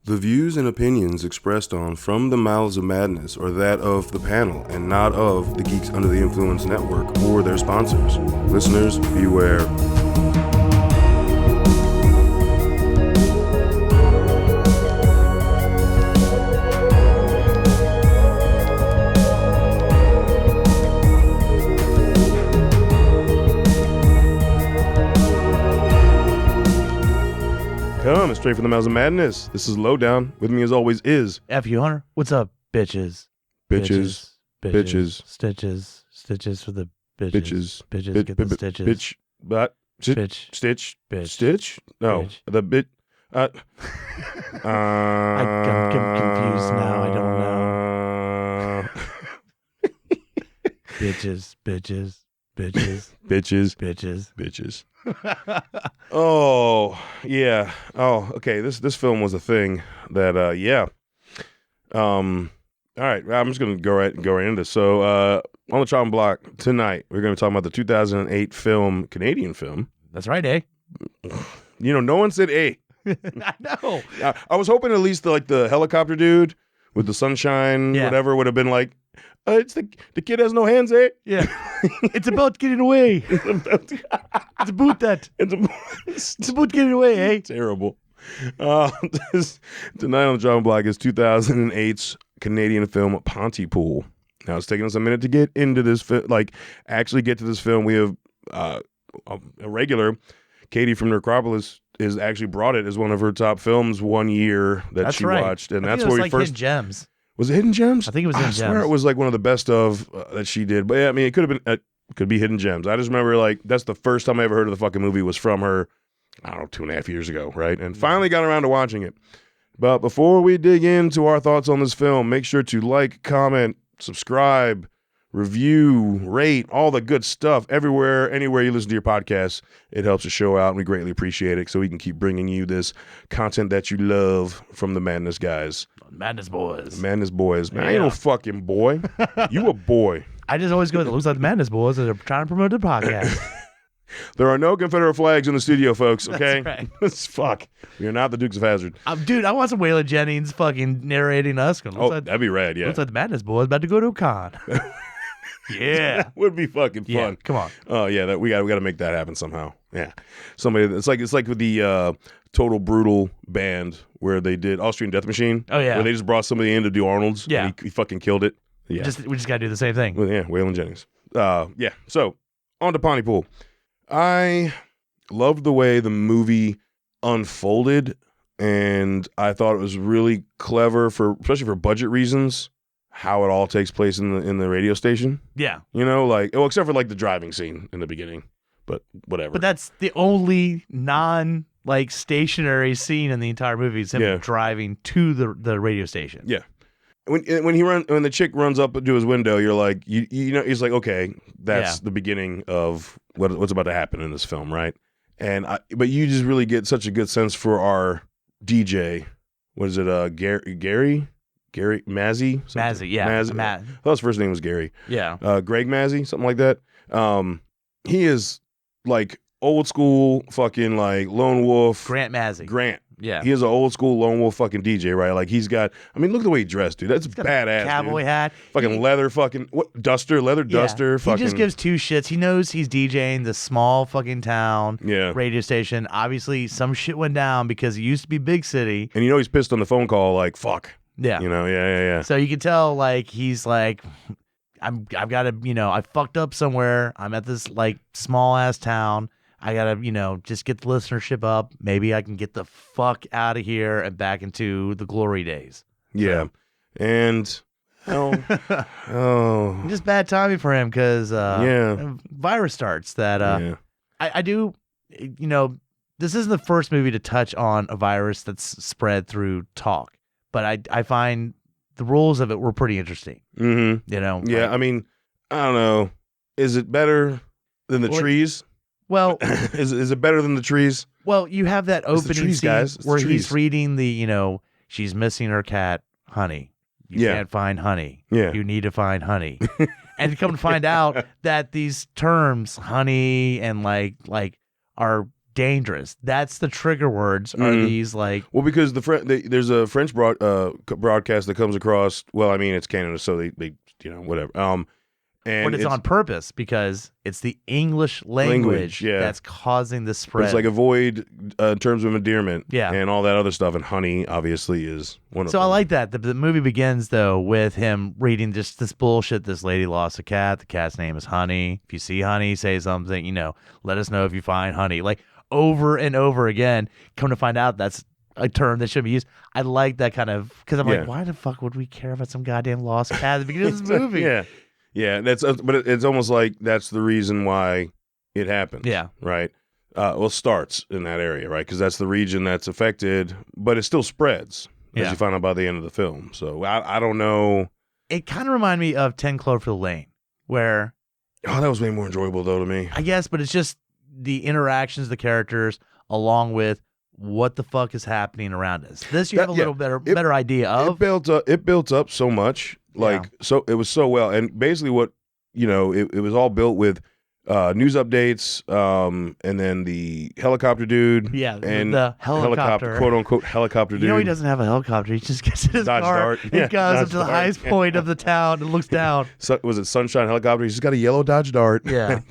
The views and opinions expressed on From the Mouths of Madness are that of the panel and not of the Geeks Under the Influence Network or their sponsors. Listeners, beware. Coming straight from the Mouths of Madness. This is Lowdown. With me as always is F.U. Hunter. What's up, bitches? Bitches. Stitches for the bitches. Bitches get the stitches. Bitch. But. Bitch. Stitch. Bitch. Stitch? No. Bitch. The bit. I'm confused now. I don't know. Bitches. Oh, yeah. Oh, okay. This film was a thing that, yeah. All right. I'm just going to go right into this. So, on the chopping block tonight, we're going to be talking about the 2008 film, Canadian film. That's right, eh? You know, no one said A. I know. I was hoping at least the helicopter dude with the sunshine, whatever, would have been like, it's the kid has no hands, eh? Yeah. It's about getting away. It's about that. It's about getting away, eh? Terrible. Tonight on the chopping block is 2008's Canadian film Pontypool. Now, it's taking us a minute to get into this, actually get to this film. We have a regular, Katie from Necropolis, is actually brought it as one of her top films one year that she watched. And that's where we first... Hidden Gems. Was it Hidden Gems? I think it was Hidden Gems. I swear it was like one of the best of that she did. But yeah, I mean, it could have been, could be Hidden Gems. I just remember that's the first time I ever heard of the fucking movie was from her, I don't know, 2.5 years ago, right? And finally got around to watching it. But before we dig into our thoughts on this film, make sure to like, comment, subscribe, review, rate, all the good stuff anywhere you listen to your podcasts. It helps the show out, and we greatly appreciate it so we can keep bringing you this content that you love from the Madness guys. Madness boys. Man, I ain't no fucking boy. You a boy. I just always go, it looks like the Madness boys that are trying to promote the podcast. There are no Confederate flags in the studio, folks, okay? That's right. Fuck. We are not the Dukes of Hazzard. Dude, I want some Waylon Jennings fucking narrating us. That'd be rad, yeah. Looks like the Madness boys about to go to a con. Yeah. That would be fucking fun. Yeah, come on. Oh, yeah, we got to make that happen somehow. Yeah. Somebody, it's like with the Total Brutal band where they did Austrian Death Machine. Oh, yeah. Where they just brought somebody in to do Arnold's. Yeah. And he fucking killed it. Yeah. We just got to do the same thing. Well, yeah, Waylon Jennings. Yeah. So, on to Pontypool. I loved the way the movie unfolded, and I thought it was really clever especially for budget reasons, how it all takes place in the radio station. Yeah. You know, except for the driving scene in the beginning, but whatever. But that's the only stationary scene in the entire movie is him driving to the radio station. Yeah. When the chick runs up to his window, you're like, you know, he's like, okay, that's the beginning of what's about to happen in this film, right? But you just really get such a good sense for our DJ. What is it? Gary Mazzy? Mazzy, yeah. Mazzy. I thought his first name was Gary. Yeah. Greg Mazzy, something like that. He is old school fucking lone wolf. Grant Mazzy. Grant. Yeah. He is an old school lone wolf fucking DJ, right? He's got, look at the way he dressed, dude. That's badass, cowboy dude. hat. Fucking leather leather duster. He just gives two shits. He knows he's DJing the small fucking town radio station. Obviously, some shit went down because it used to be big city. And he's pissed on the phone call, fuck. Yeah. You know, yeah. So you can tell, he's I've got to, I fucked up somewhere. I'm at this, small ass town. I got to, just get the listenership up. Maybe I can get the fuck out of here and back into the glory days. Yeah. So. And, just bad timing for him because, virus starts that, I do, this isn't the first movie to touch on a virus that's spread through talk, but I find the rules of it were pretty interesting. Mm-hmm. You know? Yeah. I don't know. Is it better than the trees? Well, is it better than the trees? Well, you have that opening scene where he's reading she's missing her cat, Honey. You can't find honey. Yeah. You need to find honey. And to come to find out that these terms, honey and are dangerous. That's the trigger words. Are these like? Well, because there's a French broadcast that comes across. Well, I mean, it's Canada, so they whatever. But it's on purpose because it's the English language that's causing the spread. But it's like avoid terms of endearment, yeah, and all that other stuff. And honey, obviously, is one of them. So I like that. The movie begins though with him reading just this bullshit. This lady lost a cat. The cat's name is Honey. If you see Honey, say something. Let us know if you find Honey. Like over and over again. Come to find out, that's a term that should be used. I like that kind of because I'm like, why the fuck would we care about some goddamn lost cat at the beginning of this movie? Yeah, but it's almost like that's the reason why it happens. Yeah. Right? Starts in that area, right? Because that's the region that's affected, but it still spreads, as you find out by the end of the film. So I don't know. It kind of reminded me of 10 Cloverfield Lane, where... Oh, that was way more enjoyable, though, to me. I guess, but it's just the interactions of the characters along with what the fuck is happening around us. This you have a little better idea of. It built up so much. So it was so well, and basically what it was all built with news updates, and then the helicopter dude, and the helicopter, quote unquote helicopter dude. He doesn't have a helicopter; he just gets in his Dodge car Dart. and goes up to the highest point of the town and looks down. So, was it Sunshine Helicopter? He's just got a yellow Dodge Dart. Yeah,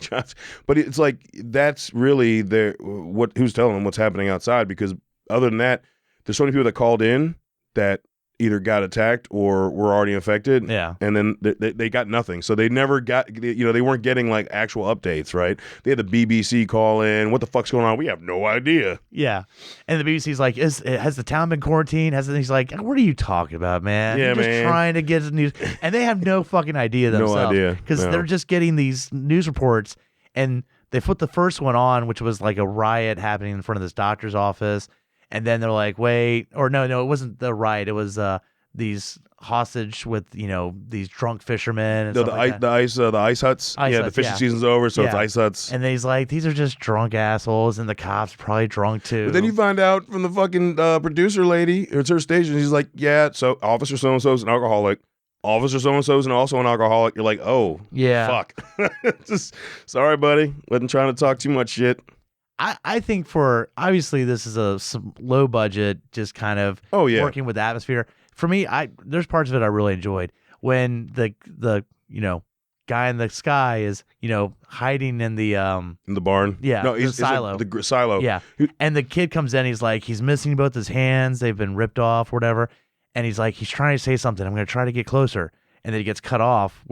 but it's like that's really who's telling him what's happening outside, because other than that, there's so many people that called in that either got attacked or were already infected. Yeah. And then they got nothing. So they never got, they weren't getting like actual updates, right? They had the BBC call in. What the fuck's going on? We have no idea. Yeah. And the BBC's like, has the town been quarantined? He's like, what are you talking about, man? Yeah, You're just trying to get the news. And they have no fucking idea themselves. No idea. Because they're just getting these news reports. And they put the first one on, which was like a riot happening in front of this doctor's office. And then they're like, wait, or no, it wasn't the riot. It was these hostage with these drunk fishermen. And the ice huts. The fishing season's over, so it's ice huts. And then he's like, these are just drunk assholes, and the cops are probably drunk too. But then you find out from the fucking producer lady, it's her station. He's like, so Officer so and so's an alcoholic. Officer so and so's also an alcoholic. You're like, oh, yeah, fuck. Just sorry, buddy. Wasn't trying to talk too much shit. I think obviously this is some low budget, just kind of working with the atmosphere. For me, there's parts of it I really enjoyed when the guy in the sky is hiding in the barn. Yeah, no, he's silo. The silo. Yeah, and the kid comes in. He's missing both his hands. They've been ripped off, whatever. And he's trying to say something. I'm going to try to get closer, and then he gets cut off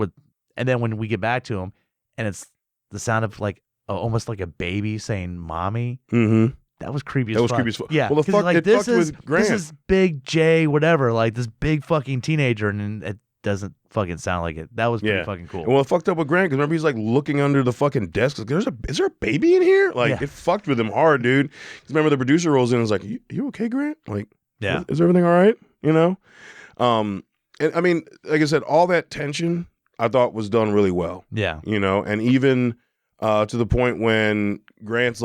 and then when we get back to him, and it's the sound of almost like a baby saying "mommy." Mm-hmm. That was creepy. That was creepy as fuck. Yeah. Well, it fucked with Grant. This is Big J, whatever. Like this big fucking teenager, and it doesn't fucking sound like it. That was pretty fucking cool. Well, it fucked up with Grant because remember he's looking under the fucking desk. Like, is there a baby in here? It fucked with him hard, dude. Remember the producer rolls in and is like, "You okay, Grant? Is everything all right? And I mean, like I said, all that tension I thought was done really well. Yeah. And even to the point when Grant's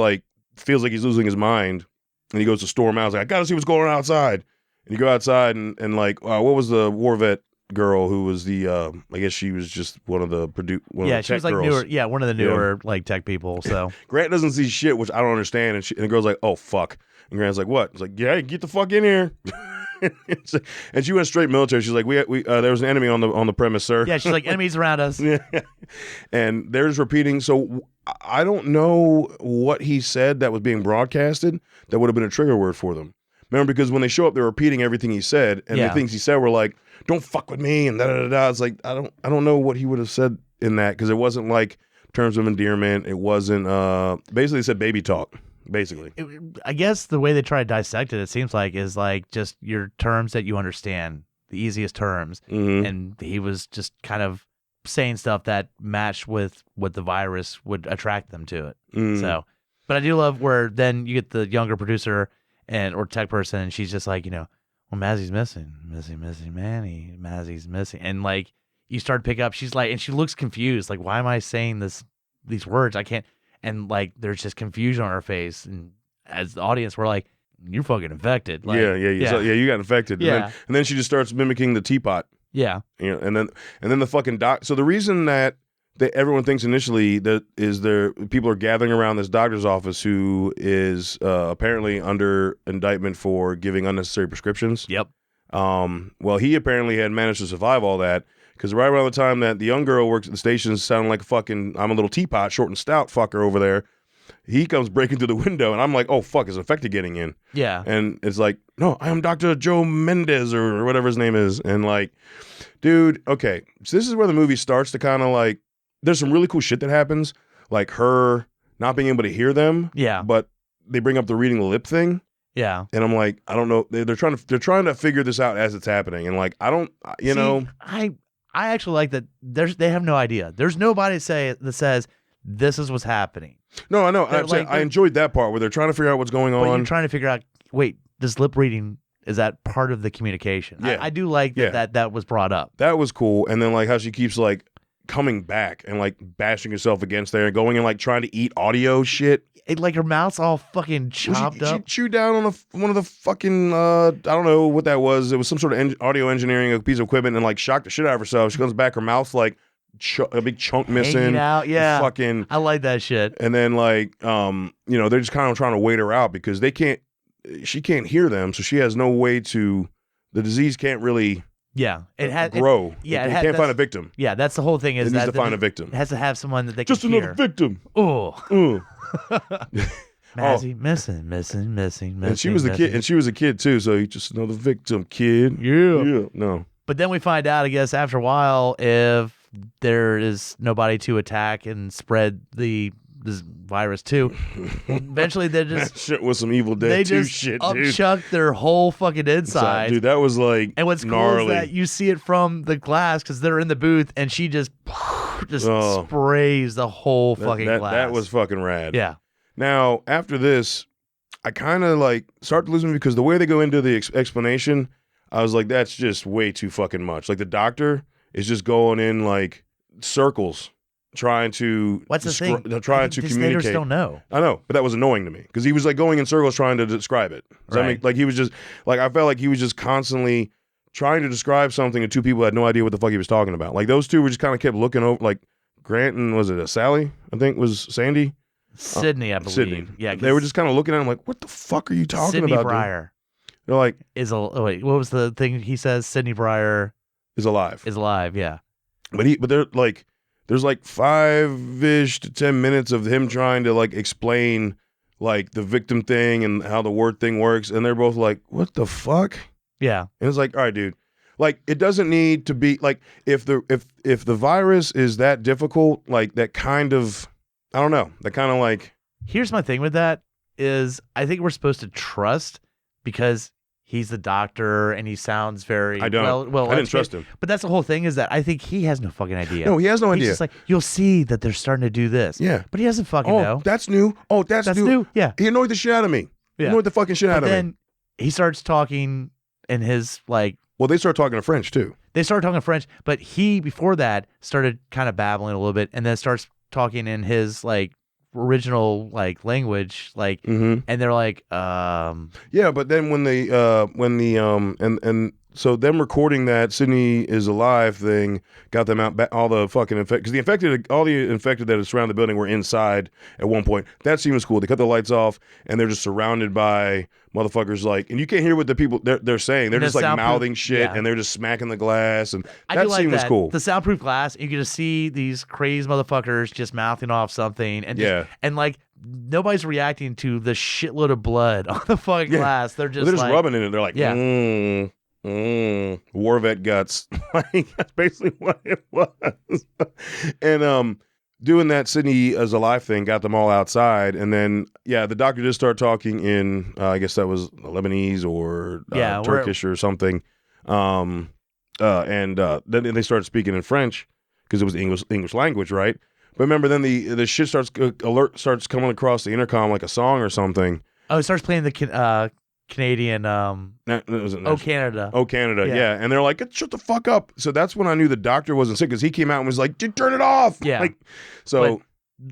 feels like he's losing his mind, and he goes to storm out. He's like, I gotta see what's going on outside. And you go outside, and what was the war vet girl who was the? I guess she was just one of the she was girls. newer. Yeah, one of the newer tech people. So Grant doesn't see shit, which I don't understand. And the girl's like, oh fuck. And Grant's like, what? It's like, yeah, get the fuck in here. And she went straight military. She's like, we there was an enemy on the premise, sir. Yeah, she's like, enemies around us. Yeah. And they're just repeating. So I don't know what he said that was being broadcasted that would have been a trigger word for them. Remember, because when they show up, they're repeating everything he said, and the things he said were like, "Don't fuck with me," and da da da. It's like I don't know what he would have said in that, because it wasn't like terms of endearment. It wasn't basically it said baby talk. Basically, I guess the way they try to dissect it seems like is just your terms that you understand, the easiest terms, and he was just kind of saying stuff that matched with what the virus would attract them to it. So, but I do love where then you get the younger producer or tech person, and she's just like, well, Mazzy's missing, Manny, Mazzy's missing, and you start to pick up, she's like, and she looks confused, like, why am I saying these words? I can't. And there's just confusion on her face, and as the audience, we're like, "You're fucking infected." You got infected. Yeah. And then she just starts mimicking the teapot. Yeah. And then the fucking doc. So the reason that everyone thinks initially that people are gathering around this doctor's office who is apparently under indictment for giving unnecessary prescriptions. Yep. Well, he apparently had managed to survive all that because right around the time that the young girl works at the station sounding like a fucking I'm a little teapot, short and stout fucker over there, he comes breaking through the window, and I'm like, oh, fuck, is infected getting in? Yeah. And it's like, no, I am Dr. Joe Mendez or whatever his name is. And like, dude, okay, so this is where the movie starts to kind of like, there's some really cool shit that happens, like her not being able to hear them. Yeah. But they bring up the reading the lip thing. Yeah. And I'm like, I don't know. They're trying to figure this out as it's happening. And like, I don't, know. I actually like that they have no idea. There's nobody that says this is what's happening. No, I know. I enjoyed that part where they're trying to figure out what's going on. But you're trying to figure out, wait, this lip reading, is that part of the communication? Yeah. I do like that was brought up. That was cool. And then like how she keeps like coming back and like bashing herself against there and going and like trying to eat audio shit. Like her mouth's all fucking chopped up. She chewed down on one of the fucking, I don't know what that was. It was some sort of audio engineering, a piece of equipment, and like shocked the shit out of herself. She comes back, her mouth's like a big chunk missing. Hanging out, yeah. Fucking. I like that shit. And then like, they're just kind of trying to wait her out because she can't hear them. So she has no way the disease can't really grow. It can't find a victim. Yeah, that's the whole thing is it needs to find a victim. It has to have someone that they just can another hear. Victim. Oh. Mazzy, missing. And she was a kid too, so you just another victim, kid. Yeah. No. But then we find out, I guess, after a while, if there is nobody to attack and spread this virus to, eventually they just that shit was some Evil Dead 2 shit, dude. Upchucked their whole fucking inside. Dude, that was like and what's gnarly. cool is that you see it from the glass because they're in the booth and she just sprays the whole fucking glass. That was fucking rad. Yeah. Now, after this, I kind of like start to lose me because the way they go into the explanation, I was like, that's just way too fucking much. Like the doctor is just going in like circles trying to What's the thing? Trying to communicate. Don't know. I know, but that was annoying to me because he was like going in circles trying to describe it. Does that make, like he was just like I felt like he was just constantly trying to describe something to two people who had no idea what the fuck he was talking about. Like those two were just kind of kept looking over, like Grant and was it Sally? I think was Sandy. Sydney, I believe. Sydney. Yeah, they were just kind of looking at him like, "What the fuck are you talking Sydney about?" Breyer. Dude? They're like, wait, what was the thing he says? Sydney Breyer is alive. Is alive, yeah. But they're like, there's like 5-ish to 10 minutes of him trying to like explain like the victim thing and how the word thing works, and they're both like, "What the fuck?" Yeah. And it's like, all right, dude. Like, it doesn't need to be like if the virus is that difficult, like that kind of. I don't know. That kind of like. Here's my thing with that is I think we're supposed to trust because he's the doctor and he sounds very. I don't. Well, I didn't trust him. But that's the whole thing is that I think he has no fucking idea. No, he has no idea. He's just like, you'll see that they're starting to do this. Yeah. But he doesn't fucking know. That's new. Oh, that's new. Yeah. He annoyed the shit out of me. Yeah. He annoyed the fucking shit out of me. Then he starts talking in his like. Well, they start talking in French too. They start talking French, but he before that started kind of babbling a little bit, and then starts talking in his like original like language, like, and they're like, yeah. But then so them recording that Sydney is alive thing got them out all the fucking because all the infected that surround the building were inside at one point. That scene was cool. They cut the lights off and they're just surrounded by motherfuckers like, and you can't hear what the people they're saying. They're just like mouthing shit and they're just smacking the glass and that scene was cool. The soundproof glass, you can just see these crazy motherfuckers just mouthing off something and and like nobody's reacting to the shitload of blood on the fucking glass. They're just like, rubbing in it. They're like, war vet guts. Like that's basically what it was. And doing that Sydney as a live thing got them all outside, and then the doctor just started talking in I guess that was Lebanese or Turkish or something. And then they started speaking in French because it was English language, right? But remember, then the shit alert starts coming across the intercom like a song or something. Oh, it starts playing the Canadian Canada. Oh, Canada, yeah. And they're like, shut the fuck up. So that's when I knew the doctor wasn't sick because he came out and was like, dude, turn it off. Yeah. Like, so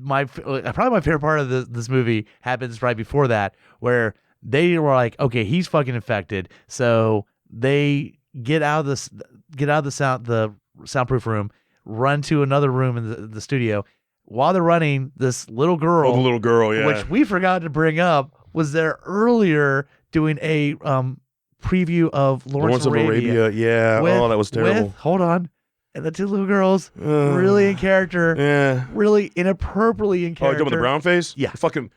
probably my favorite part of this movie happens right before that, where they were like, okay, he's fucking infected. So they get out of the soundproof room, run to another room in the studio. While they're running, this little girl, the little girl, yeah, which we forgot to bring up, was there earlier doing a preview of Lawrence of Arabia. Yeah. Oh, that was terrible. Hold on. And the two little girls, really in character. Yeah. Really inappropriately in character. Oh, you talking about the brown face? Yeah. Fucking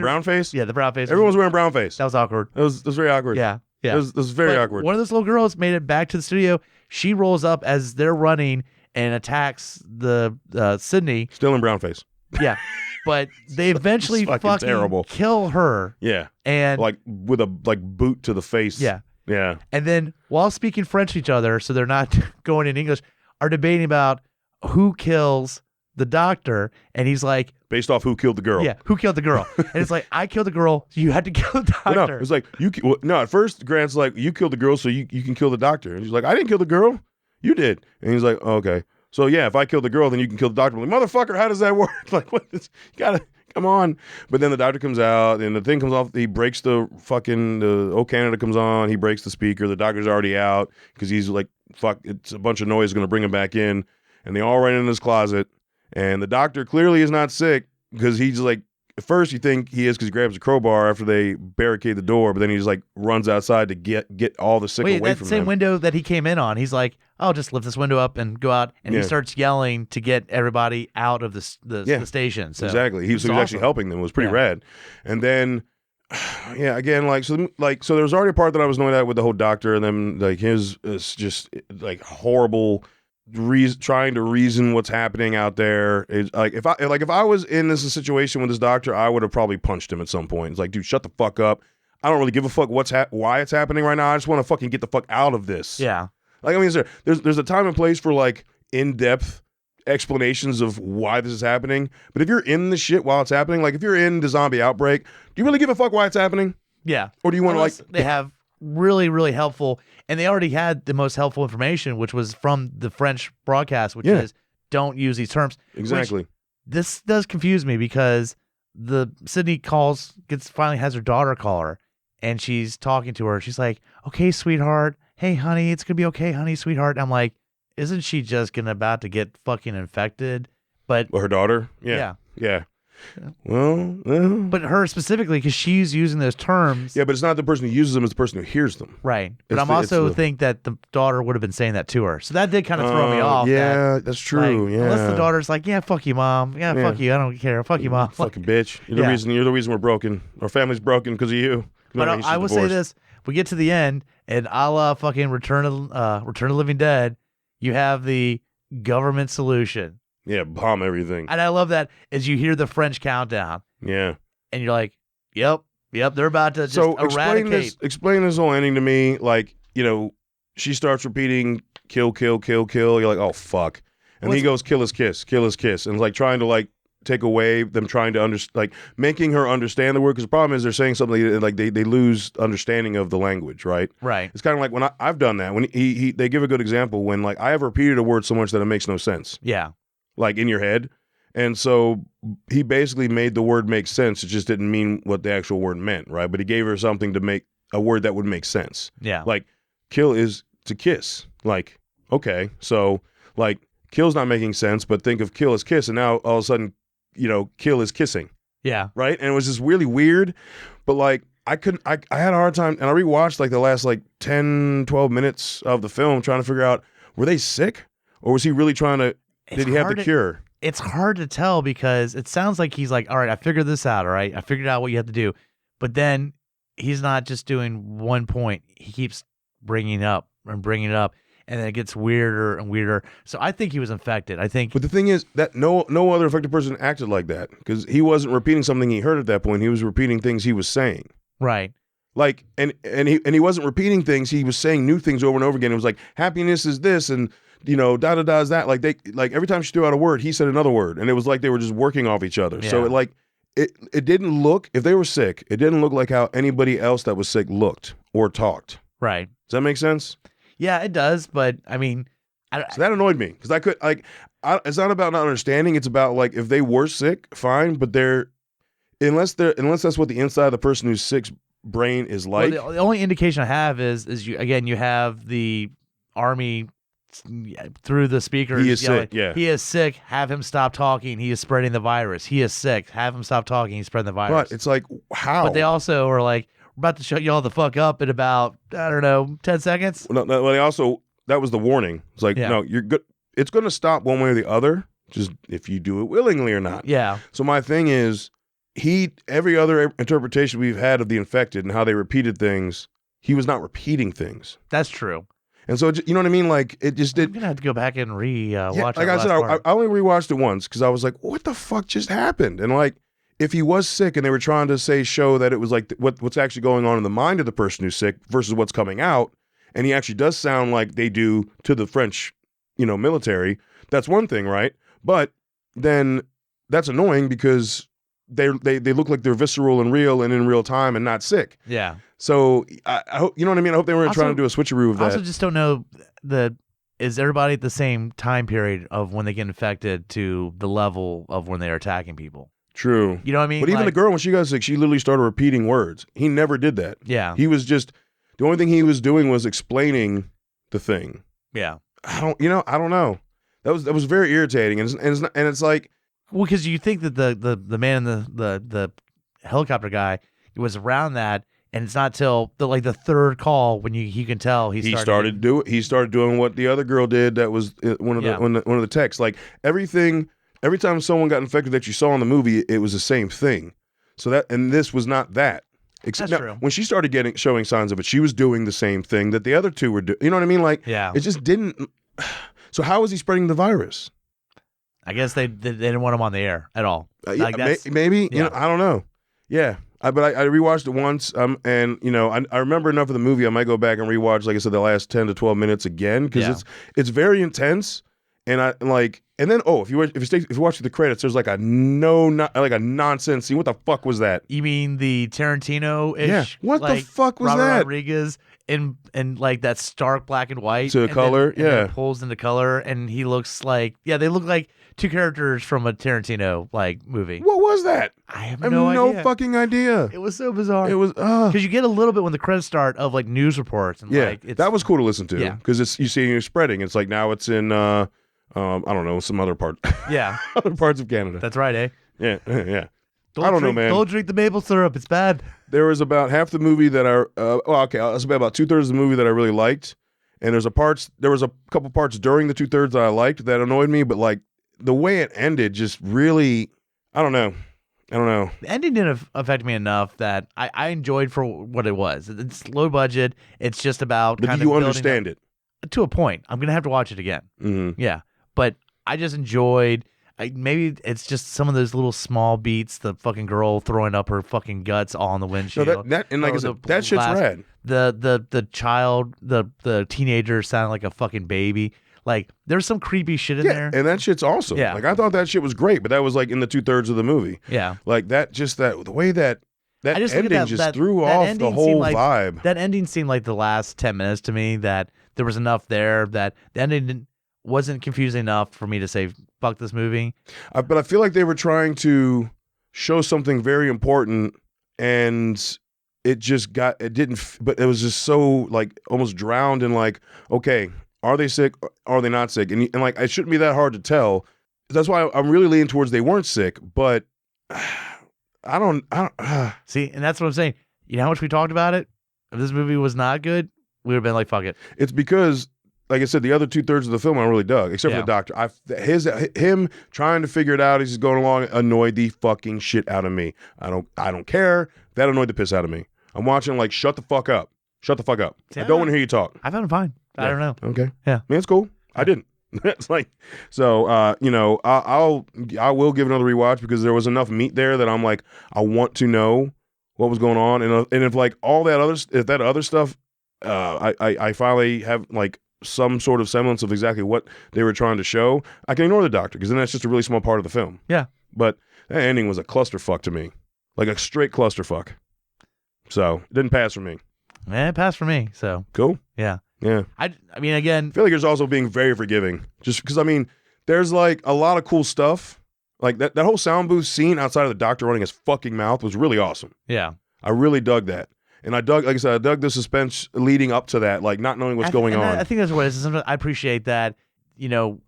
brown face? Yeah, the brown face. Everyone's wearing brown face. That was awkward. It was very awkward. Yeah. Yeah. It was very awkward. One of those little girls made it back to the studio. She rolls up as they're running and attacks the Sydney. Still in brown face. Yeah. But they eventually fucking terrible. Kill her. Yeah. And like with a boot to the face. Yeah. Yeah. And then while speaking French to each other, so they're not going in English, are debating about who kills the doctor. And he's like, based off who killed the girl. Yeah, who killed the girl? And it's like, I killed the girl, so you had to kill the doctor. No, it's like at first Grant's like, you killed the girl, so you can kill the doctor. And he's like, I didn't kill the girl. You did. And he's like, oh, okay. So yeah, if I killed the girl, then you can kill the doctor. I'm like, motherfucker, how does that work? Like, what? You gotta come on. But then the doctor comes out, and the thing comes off. He breaks the O Canada comes on. He breaks the speaker. The doctor's already out because he's like, fuck, it's a bunch of noise going to bring him back in. And they all run in his closet. And the doctor clearly is not sick because he's like, at first you think he is because he grabs a crowbar after they barricade the door, but then he just like runs outside to get all the sick away from him. That same window that he came in on, he's like, I'll just lift this window up and go out. And he starts yelling to get everybody out of the station. So exactly. He was actually helping them. It was pretty rad. And then, again, so there was already a part that I was annoyed at with the whole doctor, and then like his just like horrible trying to reason what's happening out there. It's like if I was in this situation with this doctor, I would have probably punched him at some point. It's like, dude, shut the fuck up. I don't really give a fuck why it's happening right now. I just want to fucking get the fuck out of this. Yeah. Like, I mean, there's a time and place for like in-depth explanations of why this is happening. But if you're in the shit while it's happening, like if you're in the zombie outbreak, do you really give a fuck why it's happening? Yeah. Or do you want to like they have really, really helpful, and they already had the most helpful information, which was from the French broadcast, which is don't use these terms. Exactly. This does confuse me because the Sydney finally has her daughter call her, and she's talking to her. She's like, okay, sweetheart. Hey, honey, it's going to be okay, honey, sweetheart. And I'm like, isn't she just about to get fucking infected? But her daughter? Yeah. Well, but her specifically, because she's using those terms. Yeah, but it's not the person who uses them; it's the person who hears them. Right. But I'm also think that the daughter would have been saying that to her, so that did kind of throw me off. Yeah, that's true. Like, unless the daughter's like, "Yeah, fuck you, mom. Yeah, fuck you. I don't care. Fuck you, mom. Fucking bitch. You're the reason we're broken. Our family's broken because of you." But I will say this: we get to the end, and a la fucking Return of the Living Dead, you have the government solution. Yeah, bomb everything. And I love that as you hear the French countdown. Yeah. And you're like, yep, they're about to just eradicate. Explain this whole ending to me. Like, she starts repeating, kill, kill, kill, kill. You're like, oh, fuck. And he goes, kill his kiss, kill his kiss. And like trying to like take away them trying to making her understand the word. Because the problem is they're saying something like they lose understanding of the language, right? Right. It's kind of like when I've done that. When they give a good example when like I have repeated a word so much that it makes no sense. Yeah. Like in your head. And so he basically made the word make sense. It just didn't mean what the actual word meant, right? But he gave her something to make a word that would make sense. Yeah. Like kill is to kiss. Like, okay. So like kill's not making sense, but think of kill as kiss. And now all of a sudden, kill is kissing. Yeah. Right. And it was just really weird. But like I had a hard time. And I rewatched like the last like 10, 12 minutes of the film trying to figure out, were they sick? Or was he really trying to, did he have the cure? It's hard to tell because it sounds like he's like, all right, I figured this out. All right. I figured out what you have to do. But then he's not just doing one point. He keeps bringing it up. And then it gets weirder and weirder. So I think he was infected. But the thing is that no other affected person acted like that because he wasn't repeating something he heard at that point. He was repeating things he was saying. Right. Like, and he wasn't repeating things. He was saying new things over and over again. It was like, happiness is this and da-da-da is that. Like every time she threw out a word, he said another word. And it was like they were just working off each other. Yeah. So it didn't look, if they were sick, it didn't look like how anybody else that was sick looked or talked. Right. Does that make sense? Yeah, it does. But I mean, so that annoyed me because it's not about not understanding. It's about like if they were sick, fine. But unless that's what the inside of the person who's sick's brain is like. Well, the only indication I have is you have the army through the speakers. He is sick. Yeah, he is sick. Have him stop talking. He is spreading the virus. He is sick. Have him stop talking. He's spreading the virus. But it's like, how? But they also are like, we're about to shut y'all the fuck up in about, I don't know, 10 seconds. Well, they also, that was the warning. It's like, no, you're good. It's going to stop one way or the other, just if you do it willingly or not. Yeah. So my thing is, every other interpretation we've had of the infected and how they repeated things, he was not repeating things. That's true. And so, you know what I mean? Like, it just did. I'm going to have to go back and watch like I said, I only rewatched it once because I was like, what the fuck just happened? And like, if he was sick and they were trying to show that it was like what's actually going on in the mind of the person who's sick versus what's coming out, and he actually does sound like they do to the French, military, that's one thing, right? But then that's annoying because they look like they're visceral and real and in real time and not sick. Yeah. So I hope, you know what I mean? I hope they weren't trying to do a switcheroo of that. I also just don't know is everybody at the same time period of when they get infected to the level of when they're attacking people? True. You know what I mean? But even the girl, when she got sick, she literally started repeating words. He never did that. Yeah. He was just, the only thing he was doing was explaining the thing. Yeah. I don't know. That was very irritating. And it's like, well, because you think that the man in the helicopter guy was around that, and it's not till the third call when he can tell he started doing what the other girl did. That was one of the texts. Like every time someone got infected that you saw in the movie, it was the same thing. So and this was not that. Except That's true. When she started showing signs of it, she was doing the same thing that the other two were doing. You know what I mean? Like, it just didn't. So how was he spreading the virus? I guess they didn't want him on the air at all. Maybe. Yeah. I don't know. Yeah. But I rewatched it once, and I remember enough of the movie. I might go back and rewatch, like I said, the last 10 to 12 minutes again because it's very intense. And and then if you watch the credits, there's like a nonsense scene. What the fuck was that? You mean the Tarantino-ish? Yeah. What the fuck was Robert that? Rodriguez in like that stark black and white to color, then pulls into color, and he looks like they look like two characters from a Tarantino movie. What was that? I have no idea. Fucking idea. It was so bizarre. It was because you get a little bit when the credits start of like news reports and that was cool to listen to because you see it spreading. It's like now it's in I don't know, some other part. Yeah, other parts of Canada. That's right, eh? Yeah. I don't know, man. Don't drink the maple syrup. It's bad. There was about half the movie that I'll say about 2/3 of the movie that I really liked, and there was a couple parts during the 2/3 that I liked that annoyed me, but like the way it ended just really, I don't know. The ending didn't affect me enough that I enjoyed for what it was. It's low budget. It's just about. But do you understand it? To a point. I'm gonna have to watch it again. Mm-hmm. Yeah, but I just enjoyed. Maybe it's just some of those little small beats. The fucking girl throwing up her fucking guts all on the windshield. No, that shit's rad. The child, the teenager sounded like a fucking baby. Like there's some creepy shit in there, and that shit's awesome. Yeah, like I thought that shit was great, but that was like in the 2/3 of the movie. Yeah, like the way that ending just threw off the whole vibe. That ending seemed like the last 10 minutes to me. That there was enough there that the ending wasn't confusing enough for me to say fuck this movie. But I feel like they were trying to show something very important, and it didn't. But it was just so like almost drowned in like, okay, are they sick? Are they not sick? And like it shouldn't be that hard to tell. That's why I'm really leaning towards they weren't sick. But I don't see, and that's what I'm saying. You know how much we talked about it? If this movie was not good, we would have been like, fuck it. It's because, like I said, the other 2/3 of the film I really dug, except for the doctor. Him trying to figure it out as he's going along annoyed the fucking shit out of me. I don't care. That annoyed the piss out of me. I'm watching like, shut the fuck up. Shut the fuck up. I don't want to hear you talk. I found him fine. I don't know. Okay. Yeah. I mean, it's cool. I didn't. It's like, so, I will give another rewatch because there was enough meat there that I'm like, I want to know what was going on. And if like all that other stuff, I finally have like some sort of semblance of exactly what they were trying to show, I can ignore the doctor because then that's just a really small part of the film. Yeah. But that ending was a clusterfuck to me. Like a straight clusterfuck. So it didn't pass for me. It passed for me. So cool. Yeah. Yeah. I mean, again, I feel like there's also being very forgiving. Just because, I mean, there's like a lot of cool stuff. Like that whole sound booth scene outside of the doctor running his fucking mouth was really awesome. Yeah. I really dug that. And I dug the suspense leading up to that, like not knowing what's going on. I think that's what it is. Sometimes I appreciate that.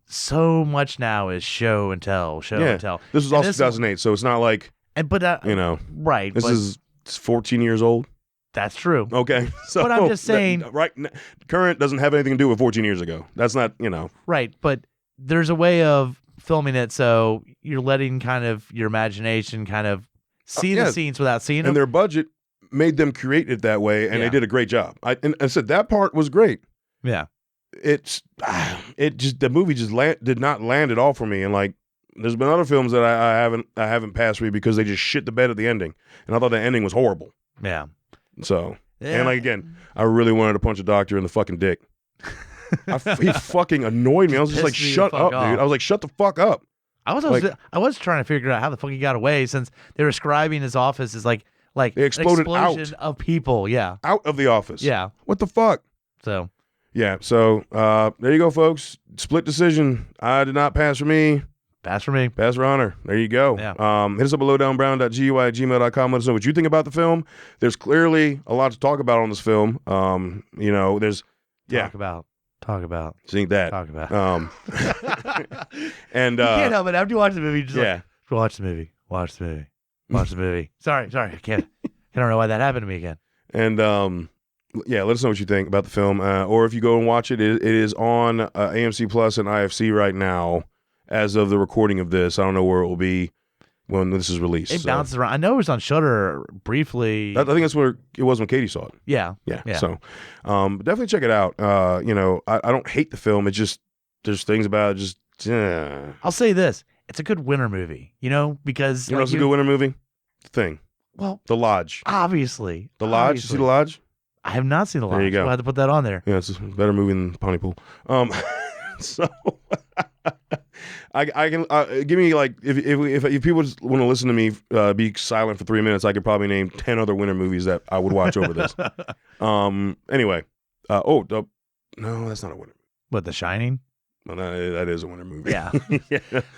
So much now is show and tell. This was also 2008, so it's not like right. This is 14 years old. That's true. Okay, so but I'm just saying, current doesn't have anything to do with 14 years ago. That's not right. But there's a way of filming it so you're letting kind of your imagination kind of see the scenes without seeing them. And their budget made them create it that way, and they did a great job. I said that part was great. Yeah. The movie just did not land at all for me, and like there's been other films that I haven't passed me because they just shit the bed at the ending, and I thought the ending was horrible. Yeah. So and like again, I really wanted to punch a doctor in the fucking dick. He fucking annoyed me. I was just like, shut up, dude. I was like, shut the fuck up. I was trying to figure out how the fuck he got away, since they were describing his office as like they exploded an explosion of people. Yeah. Out of the office. Yeah. What the fuck? So. Yeah. So there you go, folks. Split decision. I did not pass for me. Pass for me. Pass for honor. There you go. Yeah. Hit us up at lowdownbrown.gui@gmail.com. Let us know what you think about the film. There's clearly a lot to talk about on this film. There's Talk about. Seeing that. Talk about. And you can't help it. After you watch the movie, just watch the movie. Watch the movie. Watch the movie. Sorry. I can't. I don't know why that happened to me again. And let us know what you think about the film. Or if you go and watch it, it is on AMC Plus and IFC right now as of the recording of this. I don't know where it will be when this is released. It bounces around. I know it was on Shudder briefly. I think that's where it was when Katie saw it. Yeah. So definitely check it out. I don't hate the film. It's just there's things about it I'll say this. It's a good winter movie, because... it's a good winter movie? The Thing. Well... The Lodge. Obviously. The Lodge? You see The Lodge? I have not seen The Lodge. There you go. I had to put that on there. Yeah, it's a better movie than Pontypool. So... I can give me like if people just want to listen to me be silent for 3 minutes, I could probably name 10 other winter movies that I would watch over this. Anyway, no, that's not a winter movie. What, The Shining? Well, that is a winter movie. Yeah.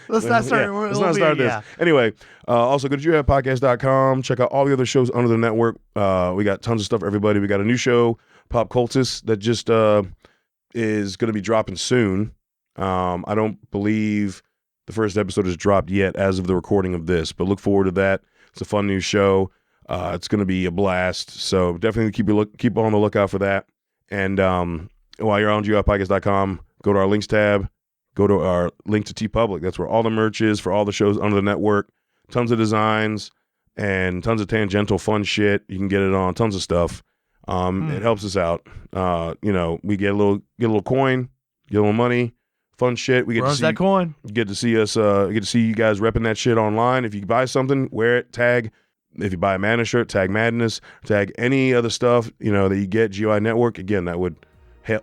Let's not start. Let's not start this. Yeah. Anyway, also go to youhavepodcast.com. Check out all the other shows under the network. We got tons of stuff for everybody. We got a new show, Pop Cultist, that just is going to be dropping soon. I don't believe the first episode is dropped yet as of the recording of this, but look forward to that. It's a fun new show. It's going to be a blast. So definitely keep on the lookout for that. And while you're on youhavepodcast.com, go to our links tab, go to our link to TeePublic. That's where all the merch is for all the shows under the network. Tons of designs and tons of tangential fun shit. You can get it on tons of stuff. It helps us out. We get a little coin, get a little money. Fun shit. We get to see that coin. Get to see us. Get to see you guys repping that shit online. If you buy something, wear it. Tag. If you buy a Madness shirt, tag Madness. Tag any other stuff that you get. GUI Network. Again, that would.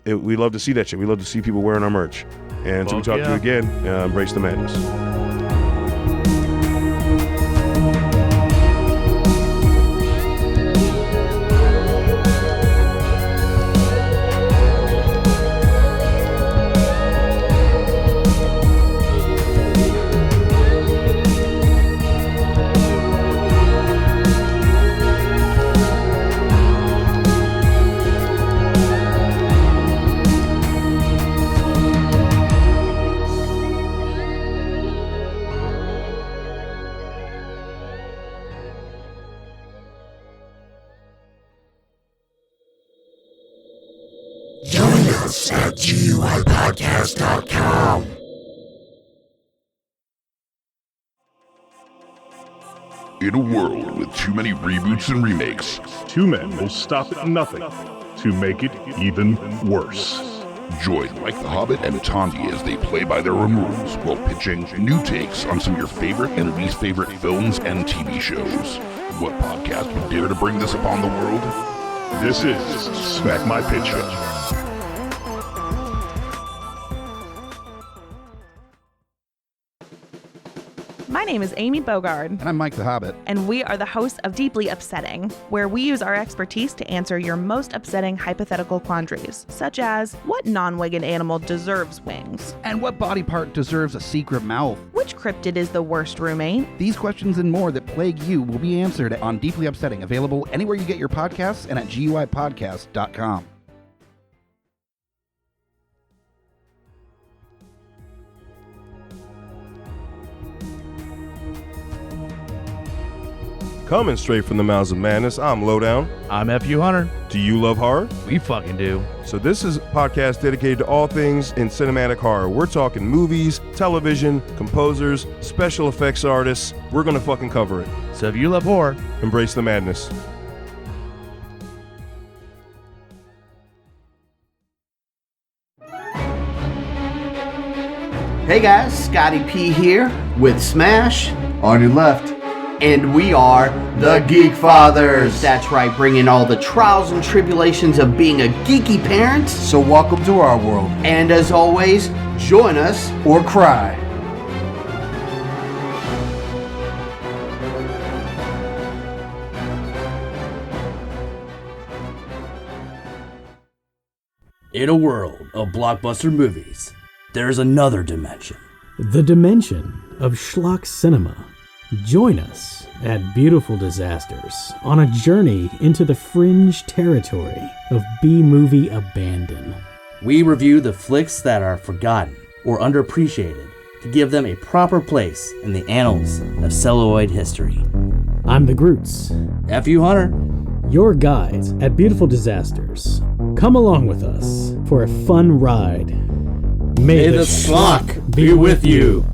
We love to see that shit. We love to see people wearing our merch. And until we talk to you again, embrace the madness. at GUIPodcast.com. In a world with too many reboots and remakes, two men will stop at nothing to make it even worse. Join Mike the Hobbit and Tondi as they play by their own rules while pitching new takes on some of your favorite and least favorite films and TV shows. What podcast would dare to bring this upon the world? This is Smack My Pitch Show. My name is Amy Bogard. And I'm Mike the Hobbit. And we are the hosts of Deeply Upsetting, where we use our expertise to answer your most upsetting hypothetical quandaries, such as what non-winged animal deserves wings? And what body part deserves a secret mouth? Which cryptid is the worst roommate? These questions and more that plague you will be answered on Deeply Upsetting, available anywhere you get your podcasts and at GUIpodcast.com. Coming straight from the mouths of madness, I'm Lowdown. I'm FU Hunter. Do you love horror? We fucking do. So this is a podcast dedicated to all things in cinematic horror. We're talking movies, television, composers, special effects artists. We're gonna fucking cover it. So if you love horror, embrace the madness. Hey guys, Scotty P here with Smash on your left. And we are the Geek Fathers. That's right, bringing all the trials and tribulations of being a geeky parent. So welcome to our world. And as always, join us or cry. In a world of blockbuster movies, there's another dimension. The dimension of schlock cinema. Join us at Beautiful Disasters on a journey into the fringe territory of B-movie abandon. We review the flicks that are forgotten or underappreciated to give them a proper place in the annals of celluloid history. I'm the Groots. FU Hunter. Your guides at Beautiful Disasters. Come along with us for a fun ride. May the schlock be with you.